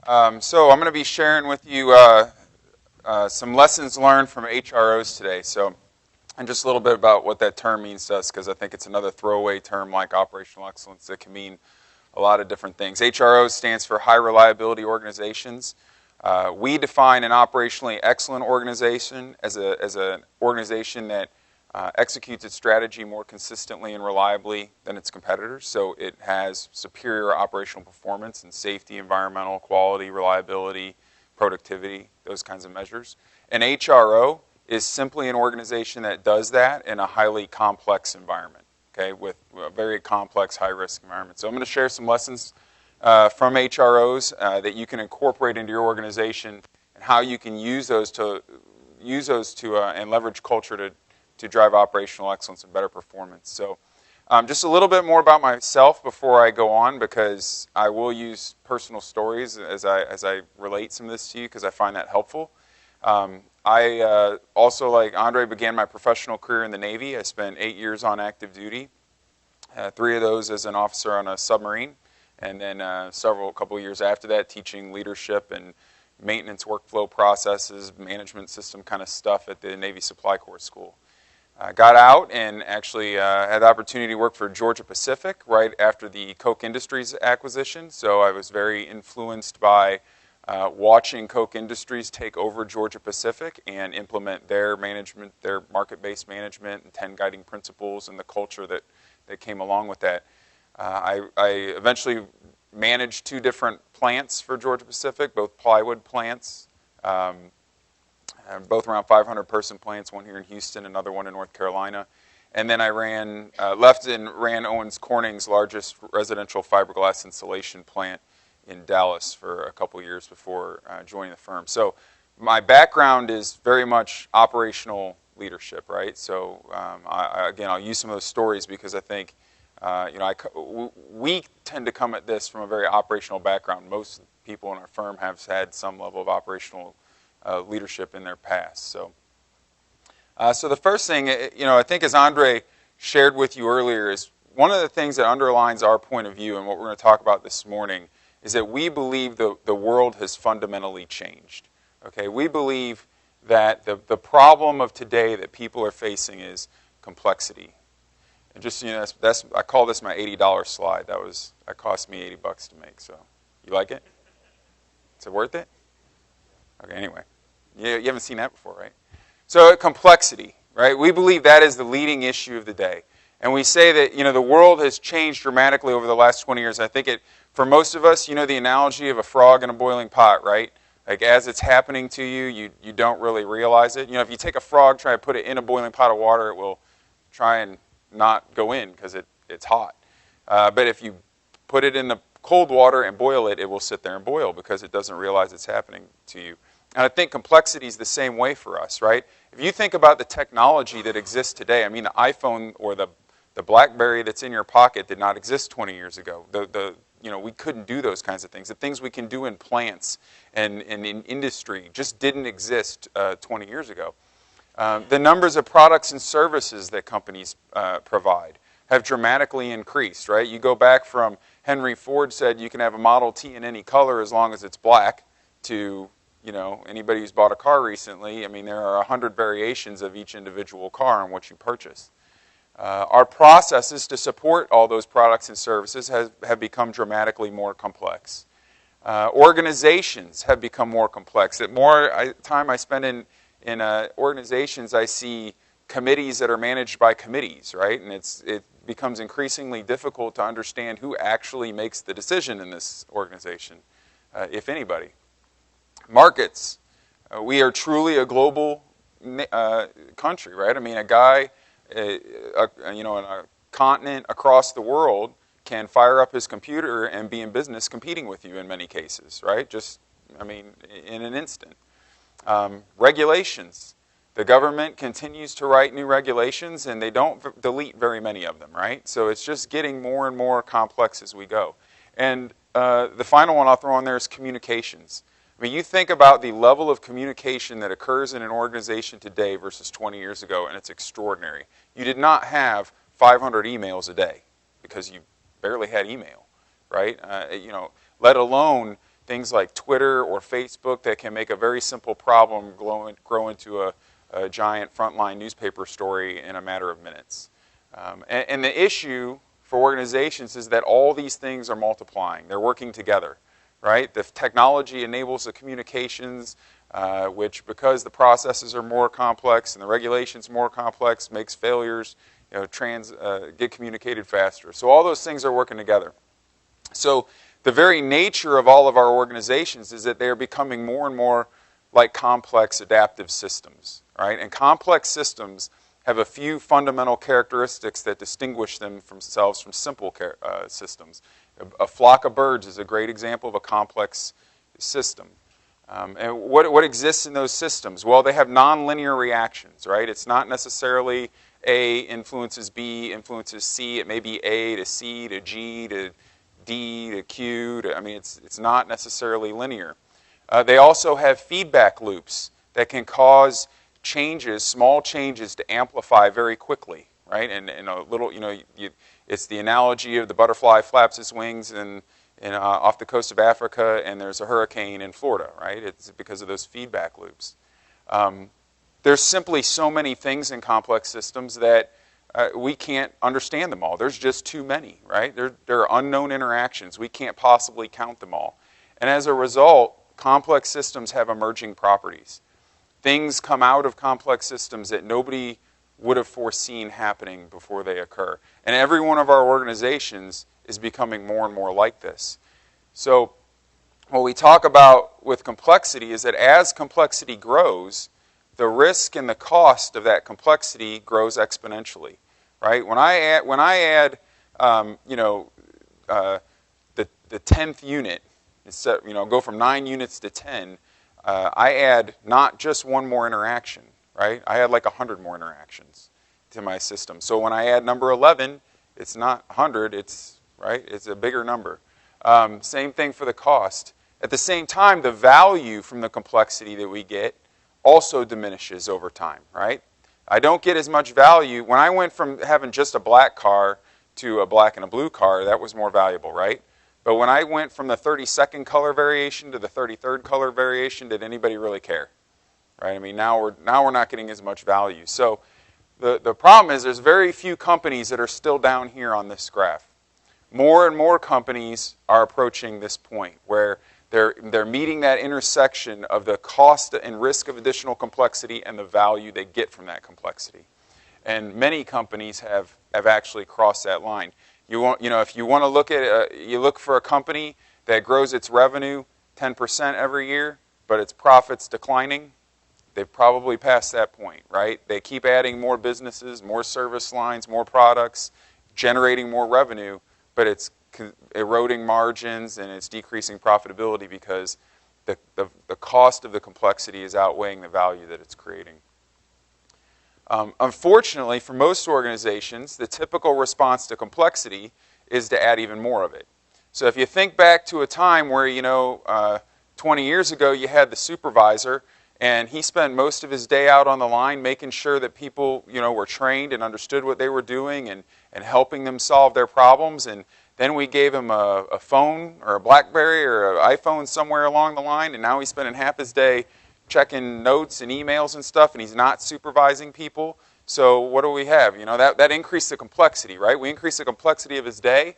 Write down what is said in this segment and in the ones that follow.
So I'm going to be sharing with you some lessons learned from HROs today. And just a little bit about what that term means to us, because I think it's another throwaway term like operational excellence that can mean a lot of different things. HRO stands for High Reliability Organizations. We define an operationally excellent organization as an organization that executes its strategy more consistently and reliably than its competitors. So it has superior operational performance in safety, environmental, quality, reliability, productivity, those kinds of measures. An HRO is simply an organization that does that in a highly complex environment, okay, with a very complex, high-risk environment. So I'm going to share some lessons from HROs that you can incorporate into your organization and how you can use those to and leverage culture to drive operational excellence and better performance. So just a little bit more about myself before I go on, because I will use personal stories as I relate some of this to you, because I find that helpful. I also, like Andre, began my professional career in the Navy. I spent 8 years on active duty, 3 of those as an officer on a submarine, and then a couple of years after that teaching leadership and maintenance workflow processes, management system kind of stuff at the Navy Supply Corps School. Got out and actually had the opportunity to work for Georgia Pacific right after the Koch Industries acquisition. So I was very influenced by watching Koch Industries take over Georgia Pacific and implement their management, their market-based management and 10 guiding principles and the culture that came along with that. I eventually managed 2 different plants for Georgia Pacific, both plywood plants. Both around 500-person plants, one here in Houston, another one in North Carolina. And then I left and ran Owens Corning's largest residential fiberglass insulation plant in Dallas for a couple years before joining the firm. So my background is very much operational leadership, right? So again, I'll use some of those stories because I think we tend to come at this from a very operational background. Most people in our firm have had some level of operational leadership in their past. So the first thing, I think as Andre shared with you earlier, is one of the things that underlines our point of view and what we're going to talk about this morning is that we believe the world has fundamentally changed. Okay, we believe that the problem of today that people are facing is complexity. And just I call this my $80 slide. That cost me $80 to make. So you like it? Is it worth it? Okay, anyway, you haven't seen that before, right? So complexity, right? We believe that is the leading issue of the day. And we say that, the world has changed dramatically over the last 20 years. I think for most of us, the analogy of a frog in a boiling pot, right? Like as it's happening to you, you don't really realize it. If you take a frog, try to put it in a boiling pot of water, it will try and not go in because it's hot. But if you put it in the cold water and boil it, it will sit there and boil because it doesn't realize it's happening to you. And I think complexity is the same way for us, right? If you think about the technology that exists today, I mean, the iPhone or the BlackBerry that's in your pocket did not exist 20 years ago. We couldn't do those kinds of things. The things we can do in plants and in industry just didn't exist 20 years ago. The numbers of products and services that companies provide have dramatically increased, right? You go back from Henry Ford said you can have a Model T in any color as long as it's black to anybody who's bought a car recently, I mean, there are 100 variations of each individual car on what you purchase. Our processes to support all those products and services have become dramatically more complex. Organizations have become more complex. The more time I spend in organizations, I see committees that are managed by committees, right? And it becomes increasingly difficult to understand who actually makes the decision in this organization, if anybody. Markets. We are truly a global country, right? I mean, a guy, in a continent across the world can fire up his computer and be in business competing with you in many cases, right? In an instant. Regulations. The government continues to write new regulations, and they don't delete very many of them, right? So it's just getting more and more complex as we go. And the final one I'll throw on there is communications. I mean, you think about the level of communication that occurs in an organization today versus 20 years ago, and it's extraordinary. You did not have 500 emails a day because you barely had email, right? Let alone things like Twitter or Facebook that can make a very simple problem grow into a giant frontline newspaper story in a matter of minutes. And the issue for organizations is that all these things are multiplying. They're working together, right? The technology enables the communications, which, because the processes are more complex and the regulations more complex, makes failures get communicated faster. So all those things are working together. So the very nature of all of our organizations is that they are becoming more and more like complex adaptive systems, right? And complex systems have a few fundamental characteristics that distinguish themselves from simple systems. A flock of birds is a great example of a complex system. And what exists in those systems? Well, they have nonlinear reactions, right? It's not necessarily A influences B, influences C. It may be A to C to G to D to Q. It's not necessarily linear. They also have feedback loops that can cause changes, small changes, to amplify very quickly, right? And a little, it's the analogy of the butterfly flaps its wings off the coast of Africa, and there's a hurricane in Florida, right? It's because of those feedback loops. There's simply so many things in complex systems that we can't understand them all. There's just too many, right? There are unknown interactions. We can't possibly count them all. And as a result, complex systems have emerging properties. Things come out of complex systems that nobody would have foreseen happening before they occur. And every one of our organizations is becoming more and more like this. So what we talk about with complexity is that as complexity grows, the risk and the cost of that complexity grows exponentially, right? When I add the 10th unit, instead, go from 9 units to 10, I add not just one more interaction, right? I add like 100 more interactions to my system. So when I add number 11, it's not 100, it's a bigger number. Same thing for the cost. At the same time, the value from the complexity that we get also diminishes over time, right? I don't get as much value. When I went from having just a black car to a black and a blue car, that was more valuable, right? But when I went from the 32nd color variation to the 33rd color variation, did anybody really care? Right? Now we're not getting as much value. So the problem is there's very few companies that are still down here on this graph. More and more companies are approaching this point where they're meeting that intersection of the cost and risk of additional complexity and the value they get from that complexity. And many companies have actually crossed that line. If you want to look at you look for a company that grows its revenue 10% every year, but its profits declining, they've probably passed that point, right? They keep adding more businesses, more service lines, more products, generating more revenue, but it's eroding margins and it's decreasing profitability because the cost of the complexity is outweighing the value that it's creating. Unfortunately, for most organizations, the typical response to complexity is to add even more of it. So if you think back to a time where, 20 years ago you had the supervisor and he spent most of his day out on the line making sure that people, were trained and understood what they were doing and helping them solve their problems, and then we gave him a phone or a BlackBerry or an iPhone somewhere along the line, and now he's spending half his day checking notes and emails and stuff, and he's not supervising people. So what do we have? That increased the complexity, right? We increased the complexity of his day.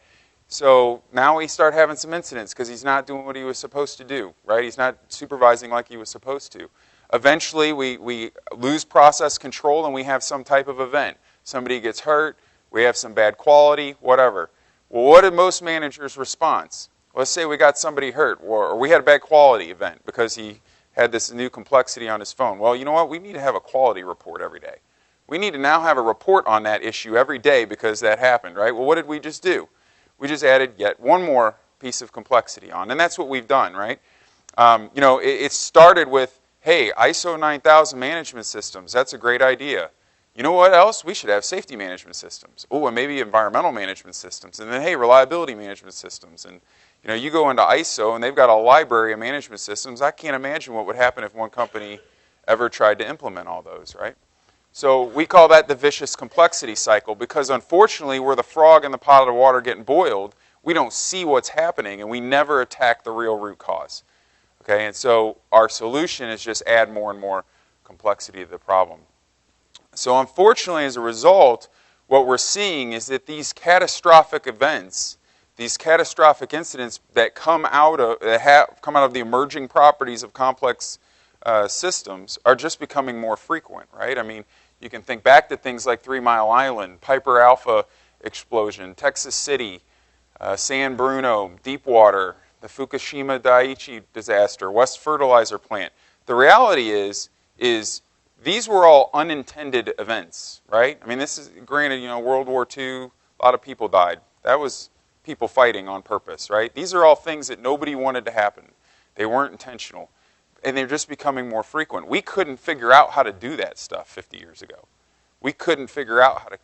So now we start having some incidents because he's not doing what he was supposed to do, right? He's not supervising like he was supposed to. Eventually, we lose process control and we have some type of event. Somebody gets hurt, we have some bad quality, whatever. Well, what did most managers' response? Let's say we got somebody hurt, or we had a bad quality event because he had this new complexity on his phone. Well, you know what? We need to have a quality report every day. We need to now have a report on that issue every day because that happened, right? Well, what did we just do? We just added yet one more piece of complexity on, and that's what we've done, right? It started with, hey, ISO 9000 management systems. That's a great idea. You know what else? We should have safety management systems. Oh, and maybe environmental management systems. And then, hey, reliability management systems. And you go into ISO and they've got a library of management systems. I can't imagine what would happen if one company ever tried to implement all those, right? So we call that the vicious complexity cycle because unfortunately we're the frog in the pot of water getting boiled. We don't see what's happening and we never attack the real root cause. Okay, and so our solution is just add more and more complexity to the problem. So unfortunately, as a result, what we're seeing is that these catastrophic events, these catastrophic incidents that come out of the emerging properties of complex systems are just becoming more frequent, right? I mean, you can think back to things like 3 Mile Island, Piper Alpha explosion, Texas City, San Bruno, Deepwater, the Fukushima Daiichi disaster, West Fertilizer Plant. The reality is these were all unintended events, right? I mean, this is, granted, World War II, a lot of people died. That was people fighting on purpose, right? These are all things that nobody wanted to happen. They weren't intentional. And they're just becoming more frequent. We couldn't figure out how to do that stuff 50 years ago. We couldn't figure out how to,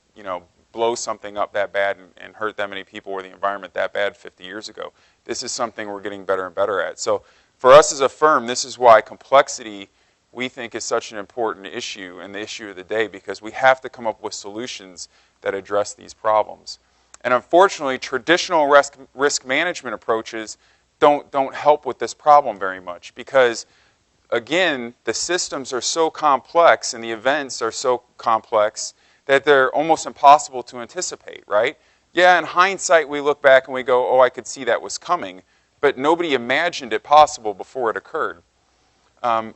blow something up that bad and hurt that many people or the environment that bad 50 years ago. This is something we're getting better and better at. So for us as a firm, this is why complexity, we think, is such an important issue and the issue of the day, because we have to come up with solutions that address these problems. And unfortunately, traditional risk management approaches don't help with this problem very much, because again, the systems are so complex and the events are so complex that they're almost impossible to anticipate, right? Yeah, in hindsight, we look back and we go, oh, I could see that was coming, but nobody imagined it possible before it occurred.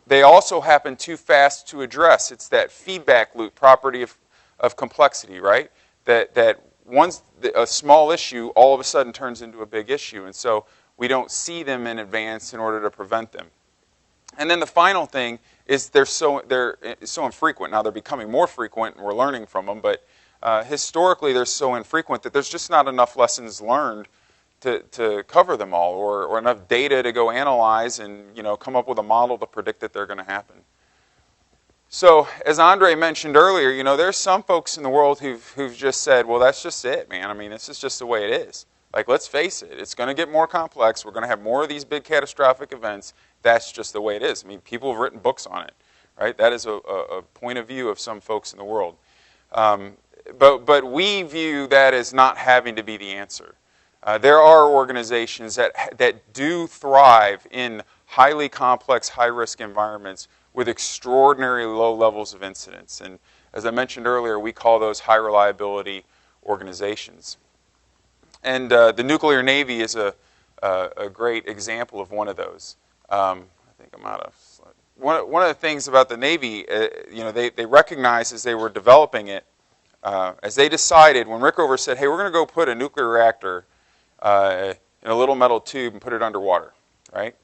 They also happen too fast to address. It's that feedback loop property of complexity, right? That once a small issue all of a sudden turns into a big issue, and so we don't see them in advance in order to prevent them. And then the final thing is they're so infrequent. Now they're becoming more frequent, and we're learning from them, but historically they're so infrequent that there's just not enough lessons learned to cover them all, or enough data to go analyze and come up with a model to predict that they're going to happen. So as Andre mentioned earlier, there's some folks in the world who've just said, well, that's just it, man. I mean, this is just the way it is. Like, let's face it, it's going to get more complex. We're going to have more of these big catastrophic events. That's just the way it is. I mean, people have written books on it, right? That is a point of view of some folks in the world. But we view that as not having to be the answer. There are organizations that do thrive in highly complex, high-risk environments with extraordinarily low levels of incidence. And as I mentioned earlier, we call those high-reliability organizations. And the nuclear Navy is a great example of one of those. I think I'm out of slide. One of the things about the Navy, they recognized as they were developing it, as they decided, when Rickover said, hey, we're going to go put a nuclear reactor in a little metal tube and put it underwater, right?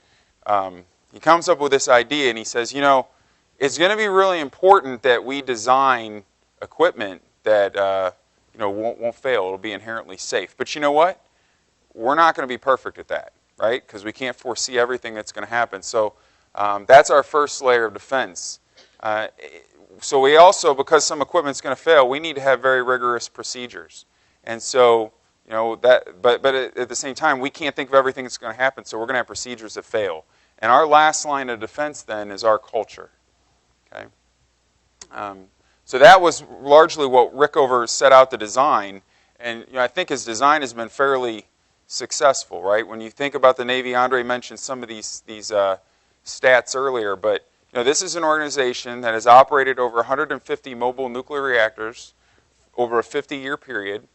He comes up with this idea and he says, it's going to be really important that we design equipment that won't fail. It'll be inherently safe. But you know what? We're not going to be perfect at that, right? Because we can't foresee everything that's going to happen. So that's our first layer of defense. So we also, because some equipment's going to fail, we need to have very rigorous procedures. And so, but at the same time, we can't think of everything that's going to happen, so we're going to have procedures that fail. And our last line of defense then is our culture. Okay. So that was largely what Rickover set out to design, and I think his design has been fairly successful, right? When you think about the Navy, Andre mentioned some of these stats earlier, but this is an organization that has operated over 150 mobile nuclear reactors over a 50-year period.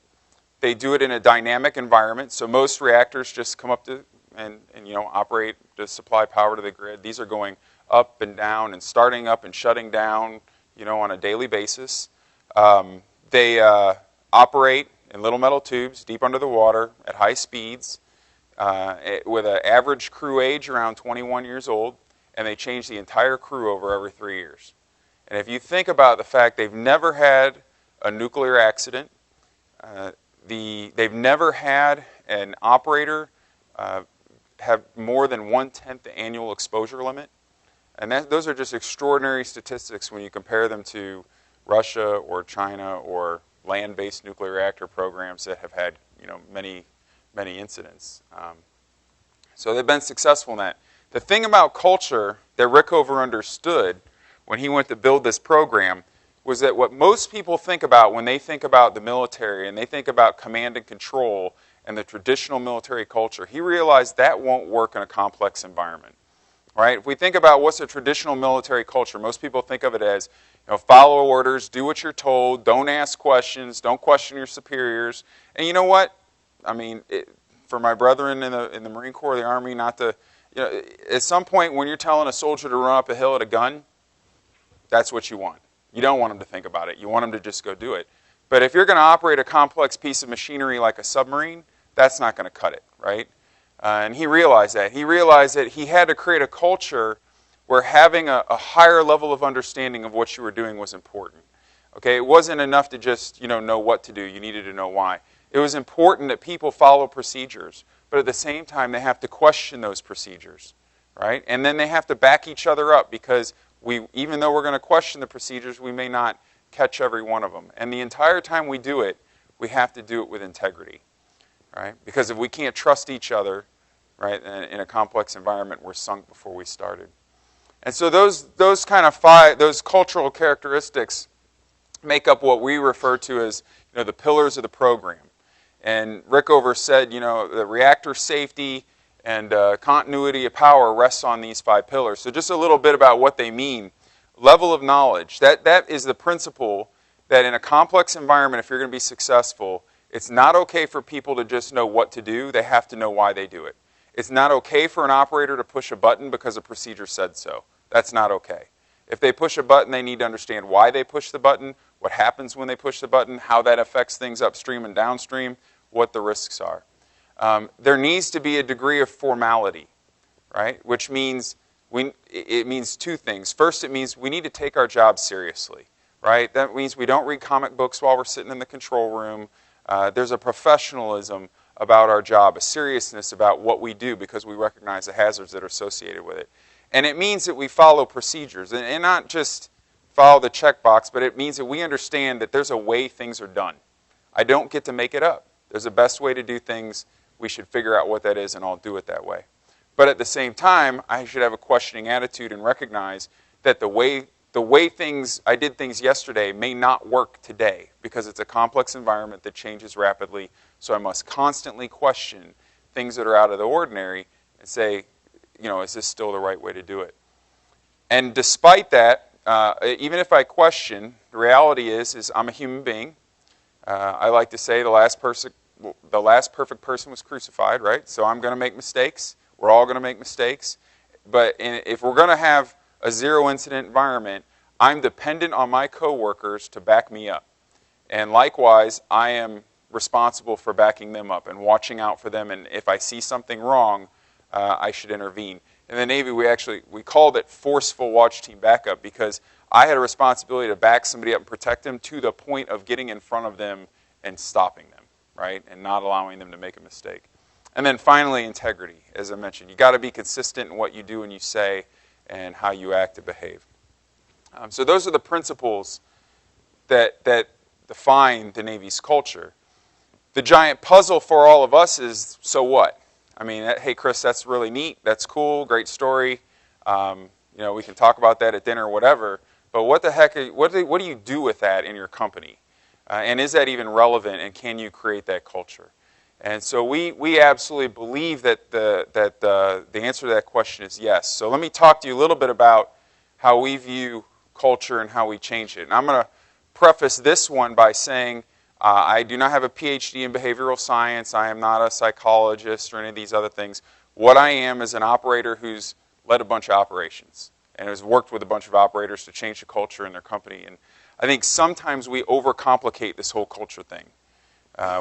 They do it in a dynamic environment, so most reactors just come up to and operate to supply power to the grid. These are going up and down and starting up and shutting down, on a daily basis. They operate in little metal tubes deep under the water at high speeds with an average crew age around 21 years old, and they change the entire crew over every 3 years. And if you think about the fact they've never had a nuclear accident, they've never had an operator have more than 1/10 the annual exposure limit. And those are just extraordinary statistics when you compare them to Russia or China or land-based nuclear reactor programs that have had many incidents. So they've been successful in that. The thing about culture that Rickover understood when he went to build this program was that what most people think about when they think about the military and they think about command and control and the traditional military culture, he realized that won't work in a complex environment. right? If we think about what's a traditional military culture, most people think of it as, follow orders, do what you're told, don't ask questions, don't question your superiors. And you know what? I mean, for my brethren in the Marine Corps, the Army, not to, at some point when you're telling a soldier to run up a hill at a gun, that's what you want. You don't want them to think about it. You want them to just go do it. But if you're going to operate a complex piece of machinery like a submarine, that's not going to cut it, right? And he realized that. He realized that he had to create a culture where having a higher level of understanding of what you were doing was important. Okay, it wasn't enough to just know what to do. You needed to know why. It was important that people follow procedures, but at the same time they have to question those procedures, right? And then they have to back each other up, because even though we're going to question the procedures, we may not catch every one of them. And the entire time we do it, we have to do it with integrity, right? Because if we can't trust each other, right, in a complex environment, we're sunk before we started. And so those cultural characteristics make up what we refer to as the pillars of the program. And Rickover said, the reactor safety and continuity of power rests on these 5 pillars. So just a little bit about what they mean. Level of knowledge. That is the principle that in a complex environment, if you're going to be successful, it's not okay for people to just know what to do. They have to know why they do it. It's not okay for an operator to push a button because a procedure said so. That's not okay. If they push a button, they need to understand why they push the button, what happens when they push the button, how that affects things upstream and downstream, what the risks are. There needs to be a degree of formality, right? Which means it means 2 things. First, it means we need to take our job seriously, right? That means we don't read comic books while we're sitting in the control room. There's a professionalism about our job, a seriousness about what we do, because we recognize the hazards that are associated with it. And it means that we follow procedures, and not just follow the checkbox, but it means that we understand that there's a way things are done. I don't get to make it up. There's a best way to do things. We should figure out what that is, and I'll do it that way. But at the same time, I should have a questioning attitude and recognize that the way I did things yesterday may not work today, because it's a complex environment that changes rapidly. So I must constantly question things that are out of the ordinary and say, is this still the right way to do it? And despite that, even if I question, the reality is I'm a human being. I like to say the last perfect person was crucified, right? So I'm going to make mistakes. We're all going to make mistakes. But if we're going to have a zero-incident environment, I'm dependent on my coworkers to back me up. And likewise, I am responsible for backing them up and watching out for them. And if I see something wrong, I should intervene. In the Navy, we called it forceful watch team backup, because I had a responsibility to back somebody up and protect them to the point of getting in front of them and stopping them, right? And not allowing them to make a mistake. And then finally, integrity. As I mentioned, you got to be consistent in what you do and you say and how you act and behave. So those are the principles that define the Navy's culture. The giant puzzle for all of us is, so what? I mean, hey, Chris, that's really neat. That's cool. Great story. We can talk about that at dinner or whatever. But what the heck? What do you do with that in your company? And is that even relevant? And can you create that culture? And so we absolutely believe that the answer to that question is yes. So let me talk to you a little bit about how we view culture and how we change it. And I'm going to preface this one by saying I do not have a PhD in behavioral science. I am not a psychologist or any of these other things. What I am is an operator who's led a bunch of operations and has worked with a bunch of operators to change the culture in their company. And I think sometimes we overcomplicate this whole culture thing.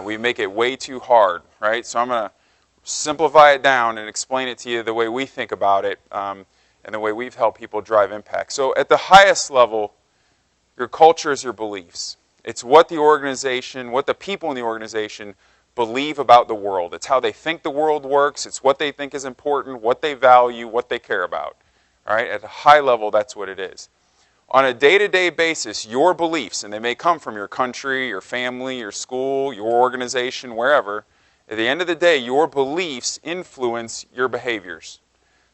We make it way too hard, right? So I'm going to simplify it down and explain it to you the way we think about it and the way we've helped people drive impact. So at the highest level, your culture is your beliefs. It's what the people in the organization believe about the world. It's how they think the world works. It's what they think is important, what they value, what they care about. All right? At a high level, that's what it is. On a day-to-day basis, your beliefs, and they may come from your country, your family, your school, your organization, wherever, at the end of the day, your beliefs influence your behaviors.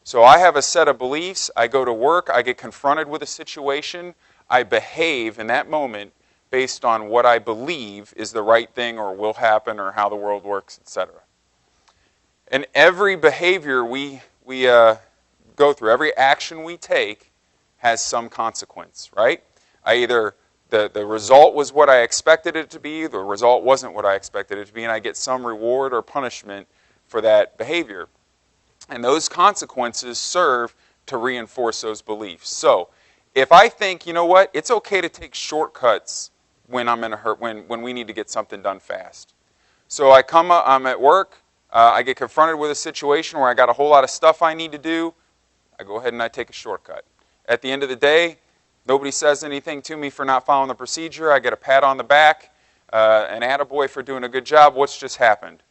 So I have a set of beliefs. I go to work. I get confronted with a situation. I behave in that moment based on what I believe is the right thing or will happen or how the world works, etc. And every behavior we go through, every action we take has some consequence, right? The result was what I expected it to be, the result wasn't what I expected it to be, and I get some reward or punishment for that behavior. And those consequences serve to reinforce those beliefs. So, if I think, you know what, it's okay to take shortcuts when I'm in a hurry, when we need to get something done fast. So I'm at work, I get confronted with a situation where I got a whole lot of stuff I need to do, I go ahead and I take a shortcut. At the end of the day, nobody says anything to me for not following the procedure, I get a pat on the back, an attaboy for doing a good job. What's just happened?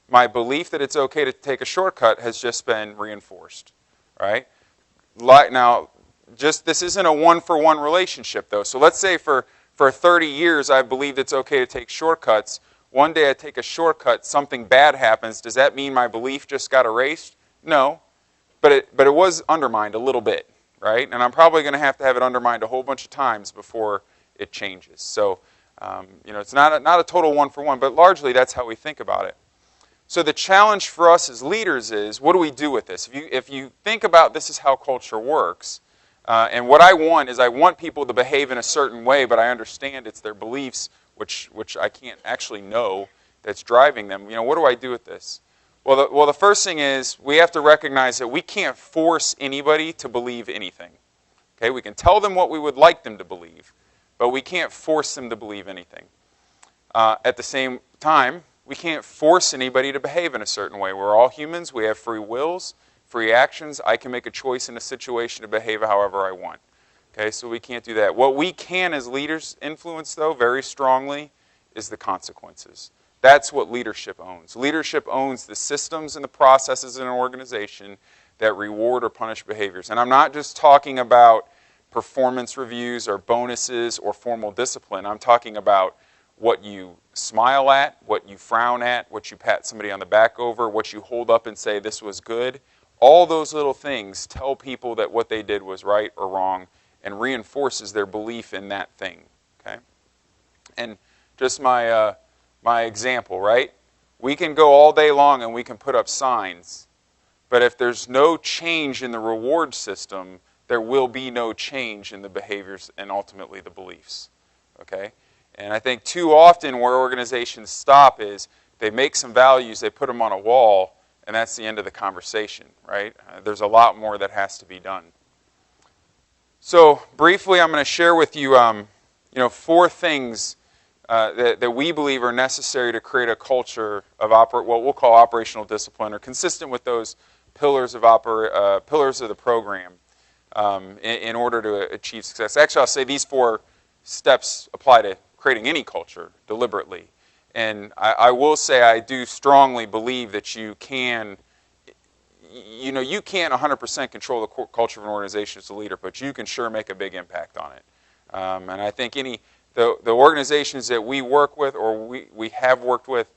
My belief that it's okay to take a shortcut has just been reinforced, right? Now, this isn't a one-for-one relationship, though. So let's say for 30 years I've believed it's okay to take shortcuts. One day I take a shortcut, something bad happens. Does that mean my belief just got erased? No, but it was undermined a little bit, right? And I'm probably going to have it undermined a whole bunch of times before it changes. So, it's not a total one-for-one, but largely that's how we think about it. So the challenge for us as leaders is, what do we do with this? If you think about this is how culture works, and what I want people to behave in a certain way, but I understand it's their beliefs, which I can't actually know, that's driving them. What do I do with this? Well, the first thing is we have to recognize that we can't force anybody to believe anything. Okay, we can tell them what we would like them to believe, but we can't force them to believe anything. At the same time, we can't force anybody to behave in a certain way. We're all humans. We have free wills, free actions. I can make a choice in a situation to behave however I want. Okay, so we can't do that. What we can as leaders influence, though, very strongly, is the consequences. That's what leadership owns. Leadership owns the systems and the processes in an organization that reward or punish behaviors. And I'm not just talking about performance reviews or bonuses or formal discipline. I'm talking about what you smile at, what you frown at, what you pat somebody on the back over, what you hold up and say, this was good. All those little things tell people that what they did was right or wrong and reinforces their belief in that thing. Okay? And just my example, right? We can go all day long and we can put up signs, but if there's no change in the reward system, there will be no change in the behaviors and ultimately the beliefs. Okay? And I think too often where organizations stop is they make some values, they put them on a wall, and that's the end of the conversation, right? There's a lot more that has to be done. So briefly, I'm going to share with you, 4 things that we believe are necessary to create a culture of what we'll call operational discipline, or consistent with those pillars of the program in order to achieve success. Actually, I'll say these 4 steps apply to creating any culture deliberately. And I will say I do strongly believe that you can't 100% control the culture of an organization as a leader, but you can sure make a big impact on it. And I think the organizations that we work with or we have worked with,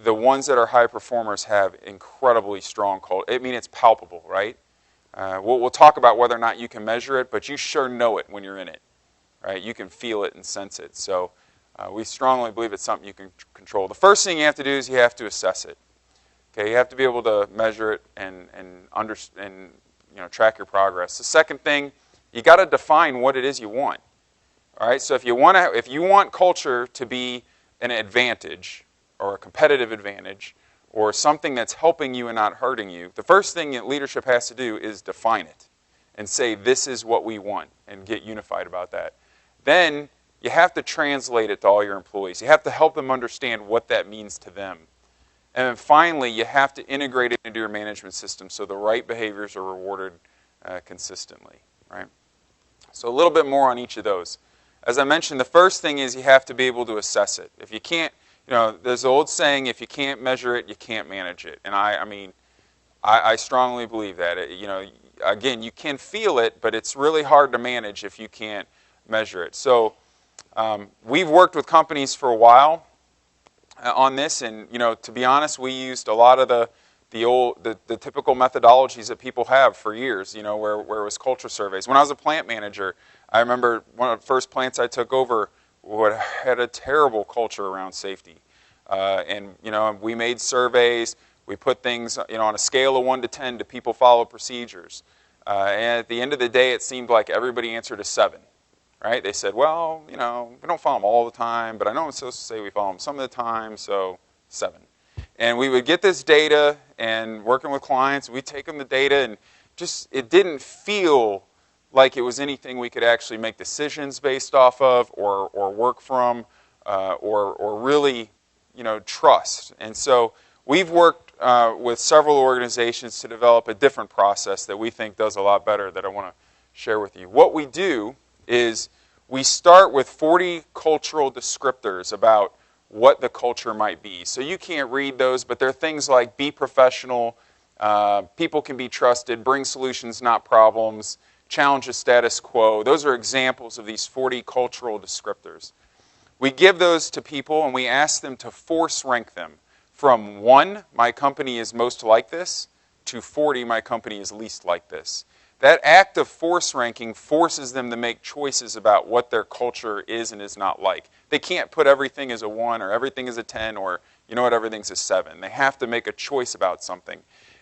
the ones that are high performers have incredibly strong culture. I mean, it's palpable, right? We'll talk about whether or not you can measure it, but you sure know it when you're in it. Right? You can feel it and sense it. So we strongly believe it's something you can control. The first thing you have to do is you have to assess it. Okay, you have to be able to measure it and track your progress. The second thing, you got to define what it is you want. All right. So if you want culture to be an advantage or a competitive advantage or something that's helping you and not hurting you, the first thing that leadership has to do is define it and say this is what we want and get unified about that. Then you have to translate it to all your employees. You have to help them understand what that means to them. And then finally, you have to integrate it into your management system so the right behaviors are rewarded consistently. Right? So a little bit more on each of those. As I mentioned, the first thing is you have to be able to assess it. If you can't, there's the old saying, if you can't measure it, you can't manage it. And I strongly believe that. Again, you can feel it, but it's really hard to manage if you can't measure it. So we've worked with companies for a while on this, and to be honest, we used a lot of the typical methodologies that people have for years. Where it was culture surveys. When I was a plant manager, I remember one of the first plants I took over had a terrible culture around safety, and we made surveys. We put things on a scale of 1 to 10. Do people follow procedures? And at the end of the day, it seemed like everybody answered a 7. Right? They said, well, we don't follow them all the time, but I know I'm supposed to say we follow them some of the time, so 7. And we would get this data, and working with clients, we'd take them the data, and just it didn't feel like it was anything we could actually make decisions based off of, or work from, or really, trust. And so we've worked with several organizations to develop a different process that we think does a lot better that I want to share with you. What we do is we start with 40 cultural descriptors about what the culture might be. So you can't read those, but they're things like be professional, people can be trusted, bring solutions, not problems, challenge the status quo. Those are examples of these 40 cultural descriptors. We give those to people and we ask them to force rank them from 1, my company is most like this, to 40, my company is least like this. That act of force ranking forces them to make choices about what their culture is and is not like. They can't put everything as a 1 or everything as a 10 or, everything's a 7. They have to make a choice about something.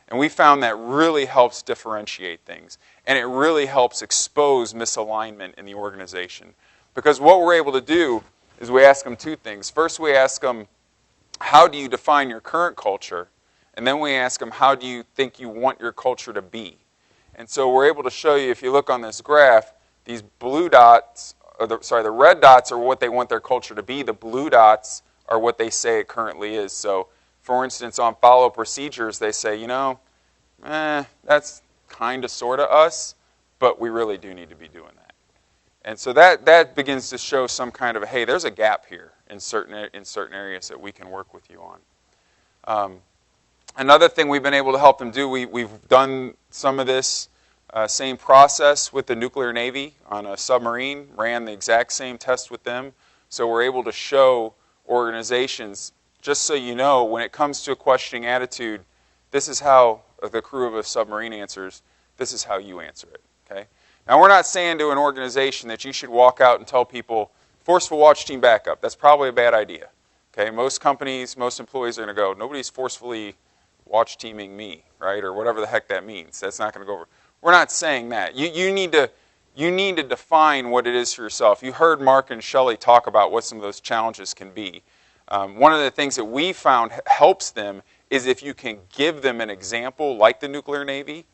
And we found that really helps differentiate things. And it really helps expose misalignment in the organization. Because what we're able to do is we ask them 2 things. First, we ask them, how do you define your current culture? And then we ask them, how do you think you want your culture to be? And so we're able to show you, if you look on this graph, these blue dots, the red dots are what they want their culture to be. The blue dots are what they say it currently is. So, for instance, on follow procedures, they say, that's kind of, sort of us, but we really do need to be doing that. And so that begins to show some kind of, hey, there's a gap here in certain areas that we can work with you on. Another thing we've been able to help them do, we've done some of this same process with the nuclear Navy on a submarine, ran the exact same test with them. So we're able to show organizations, just so you know, when it comes to a questioning attitude, this is how the crew of a submarine answers, this is how you answer it. Okay? Now, we're not saying to an organization that you should walk out and tell people, forceful watch team backup. That's probably a bad idea. Okay? Most companies, most employees are going to go, nobody's forcefully watch teaming me, right? Or whatever the heck that means. That's not going to go over. We're not saying that. You need to define what it is for yourself. You heard Mark and Shelley talk about what some of those challenges can be. One of the things that we found helps them is if you can give them an example like the nuclear Navy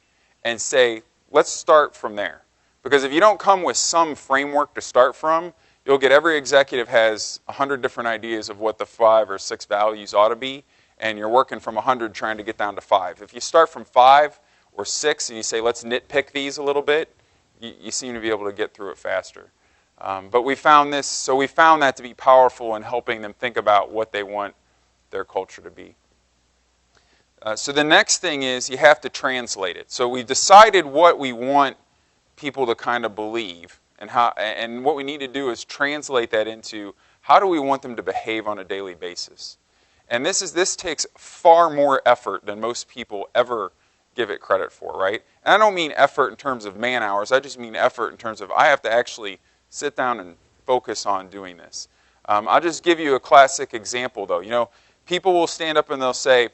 and say, let's start from there. Because if you don't come with some framework to start from, you'll get every executive has 100 different ideas of what the 5 or 6 values ought to be, and you're working from 100 trying to get down to 5. If you start from 5 or 6 and you say, let's nitpick these a little bit, you seem to be able to get through it faster. But we found that to be powerful in helping them think about what they want their culture to be. So the next thing is you have to translate it. So we've decided what we want people to kind of believe, and what we need to do is translate that into how do we want them to behave on a daily basis. And this takes far more effort than most people ever give it credit for, right? And I don't mean effort in terms of man hours. I just mean effort in terms of I have to actually sit down and focus on doing this. I'll just give you a classic example, though. People will stand up and they'll say,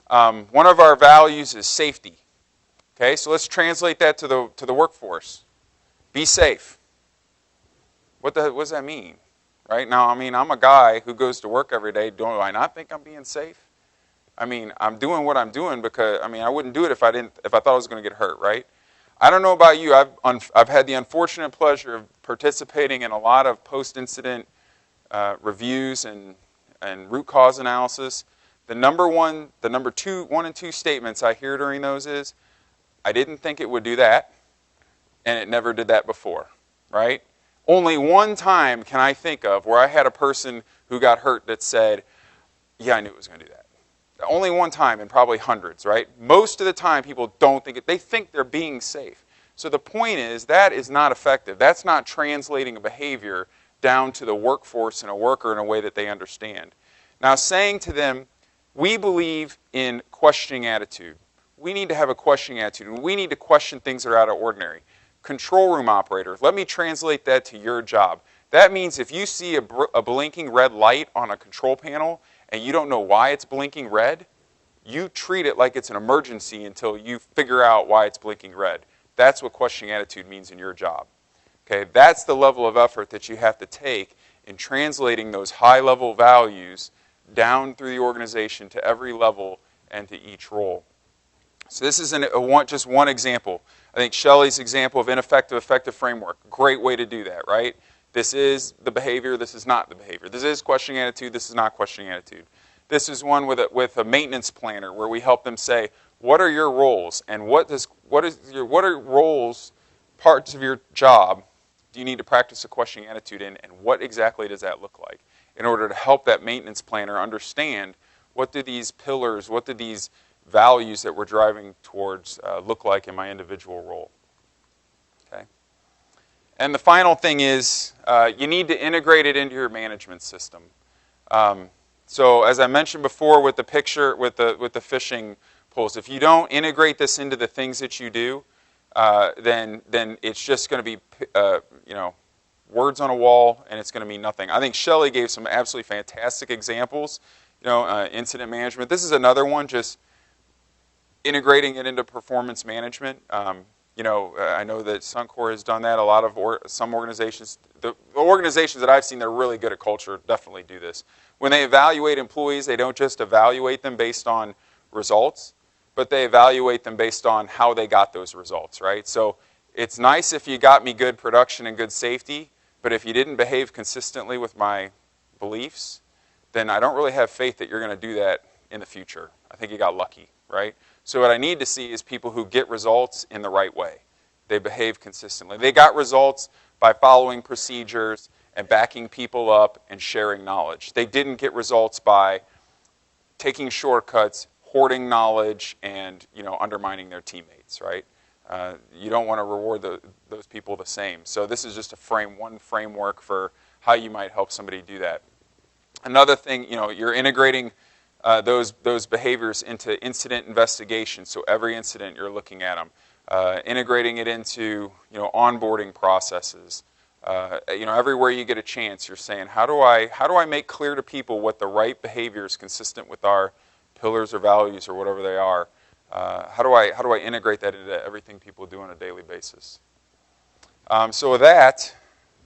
one of our values is safety. Okay, so let's translate that to the workforce. Be safe. What does that mean? Right? Now, I'm a guy who goes to work every day. Do I not think I'm being safe? I'm doing what I'm doing because, I wouldn't do it if I thought I was going to get hurt, right? I don't know about you. I've had the unfortunate pleasure of participating in a lot of post-incident reviews and root cause analysis. The number 1 and 2 statements I hear during those is, I didn't think it would do that, and it never did that before, right? Only one time can I think of where I had a person who got hurt that said, yeah, I knew it was going to do that. Only one time in probably hundreds, right? Most of the time people don't think it. They think they're being safe. So the point is that is not effective. That's not translating a behavior down to the workforce and a worker in a way that they understand. Now, saying to them, we believe in questioning attitude. We need to have a questioning attitude, and we need to question things that are out of ordinary. Control room operator, let me translate that to your job. That means if you see a blinking red light on a control panel and you don't know why it's blinking red, you treat it like it's an emergency until you figure out why it's blinking red. That's what questioning attitude means in your job. Okay, that's the level of effort that you have to take in translating those high-level values down through the organization to every level and to each role. So this is just one example. I think Shelley's example of ineffective, effective framework, great way to do that, right? This is the behavior, this is not the behavior. This is questioning attitude, this is not questioning attitude. This is one with a maintenance planner where we help them say, what are your roles? And what are roles, parts of your job do you need to practice a questioning attitude in, and what exactly does that look like? In order to help that maintenance planner understand what do these pillars, what do these values that we're driving towards look like in my individual role. Okay. And the final thing is you need to integrate it into your management system. So as I mentioned before with the picture, with the fishing poles, if you don't integrate this into the things that you do, then it's just going to be words on a wall, and it's going to mean nothing. I think Shelley gave some absolutely fantastic examples. Incident management. This is another one, just integrating it into performance management. I know that Suncor has done that. A lot of some organizations, the organizations that I've seen that are really good at culture, definitely do this. When they evaluate employees, they don't just evaluate them based on results, but they evaluate them based on how they got those results, right? So it's nice if you got me good production and good safety, but if you didn't behave consistently with my beliefs, then I don't really have faith that you're going to do that in the future. I think you got lucky, right? So what I need to see is people who get results in the right way. They behave consistently. They got results by following procedures and backing people up and sharing knowledge. They didn't get results by taking shortcuts, hoarding knowledge, and undermining their teammates, right? You don't want to reward those people the same. So this is just one framework for how you might help somebody do that. Another thing, you're integrating those behaviors into incident investigation. So every incident, you're looking at them. Integrating it into onboarding processes. Everywhere you get a chance, you're saying, how do I make clear to people what the right behavior is consistent with our pillars or values or whatever they are? How do I integrate that into everything people do on a daily basis? So with that,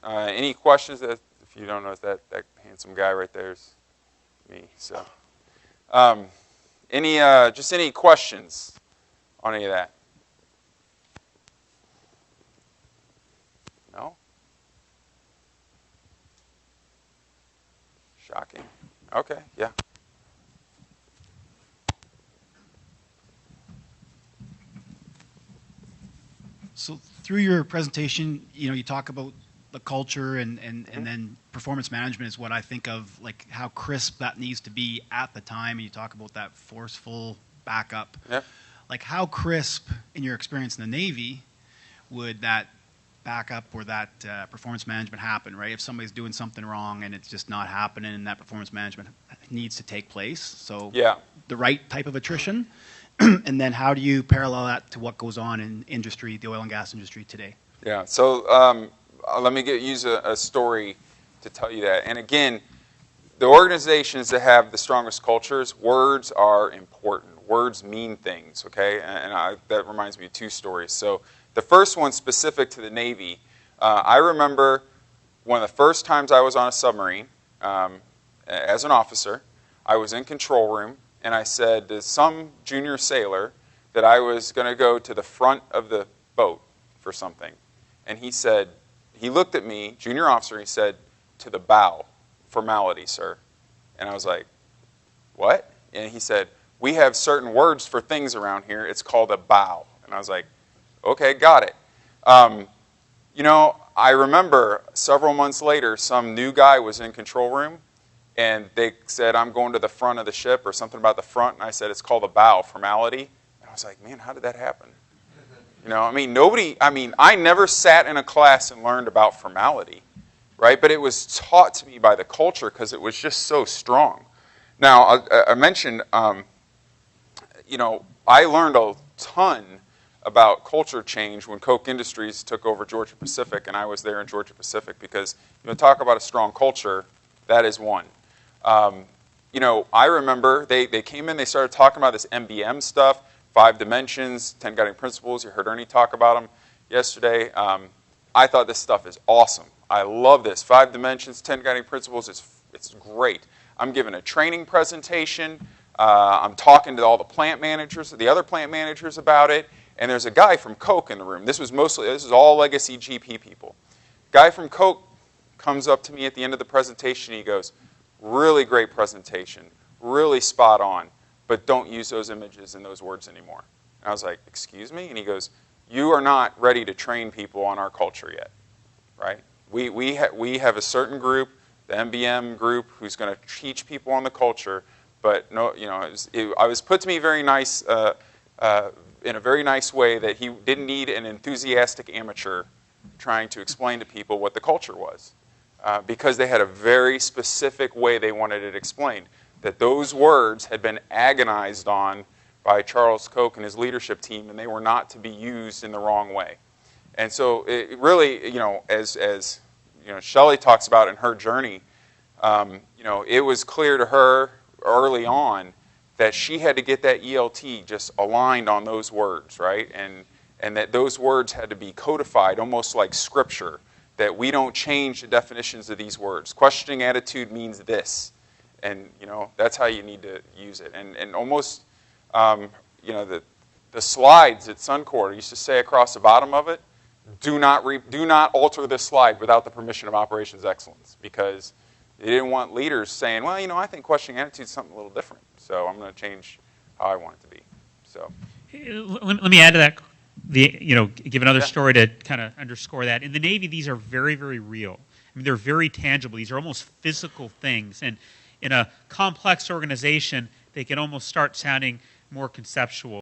any questions? If you don't know, that handsome guy right there is me. So, any questions on any of that? No? Shocking. Okay, yeah. So through your presentation, you talk about the culture and then performance management is what I think of, like how crisp that needs to be at the time. And you talk about that forceful backup. Yep. Like how crisp, in your experience in the Navy, would that backup or that performance management happen, right? If somebody's doing something wrong and it's just not happening and that performance management needs to take place. So yeah. The right type of attrition. And then how do you parallel that to what goes on in industry, the oil and gas industry today? Yeah, so let me use a story to tell you that. And again, the organizations that have the strongest cultures, words are important. Words mean things, okay? And that reminds me of two stories. So the first one specific to the Navy, I remember one of the first times I was on a submarine as an officer, I was in control room, and I said to some junior sailor that I was going to go to the front of the boat for something. And he looked at me, junior officer, he said, to the bow, formality, sir. And I was like, what? And he said, we have certain words for things around here. It's called a bow. And I was like, okay, got it. I remember several months later, some new guy was in control room, and they said, I'm going to the front of the ship or something about the front. And I said, it's called a bow, formality. And I was like, man, how did that happen? I never sat in a class and learned about formality, right? But it was taught to me by the culture because it was just so strong. Now, I mentioned, I learned a ton about culture change when Koch Industries took over Georgia Pacific, and I was there in Georgia Pacific because, talk about a strong culture, that is one. I remember they came in, they started talking about this MBM stuff, 5 dimensions, 10 guiding principles. You heard Ernie talk about them. yesterday. I thought this stuff is awesome. I love this. 5 dimensions, 10 guiding principles. It's great. I'm giving a training presentation. I'm talking to all the plant managers, the other plant managers about it. And there's a guy from Coke in the room. This is all legacy GP people. Guy from Coke comes up to me at the end of the presentation. He goes, really great presentation, really spot on, but don't use those images and those words anymore. And I was like, excuse me? And he goes, you are not ready to train people on our culture yet, right? We have a certain group, the MBM group, who's going to teach people on the culture, but no, I was put to me very nice, in a very nice way, that he didn't need an enthusiastic amateur trying to explain to people what the culture was, because they had a very specific way they wanted it explained, that those words had been agonized on by Charles Koch and his leadership team, and they were not to be used in the wrong way. And so it really, as Shelley talks about in her journey, it was clear to her early on that she had to get that ELT just aligned on those words, right? And that those words had to be codified almost like scripture, that we don't change the definitions of these words. Questioning attitude means this. And, that's how you need to use it. And almost, the slides at Suncor used to say across the bottom of it, do not alter this slide without the permission of Operations Excellence, because they didn't want leaders saying, well, I think questioning attitude is something a little different, so I'm going to change how I want it to be. So, let me add to that. Give another story to kind of underscore that. In the Navy, these are very, very real. I mean, they're very tangible. These are almost physical things, and in a complex organization, they can almost start sounding more conceptual.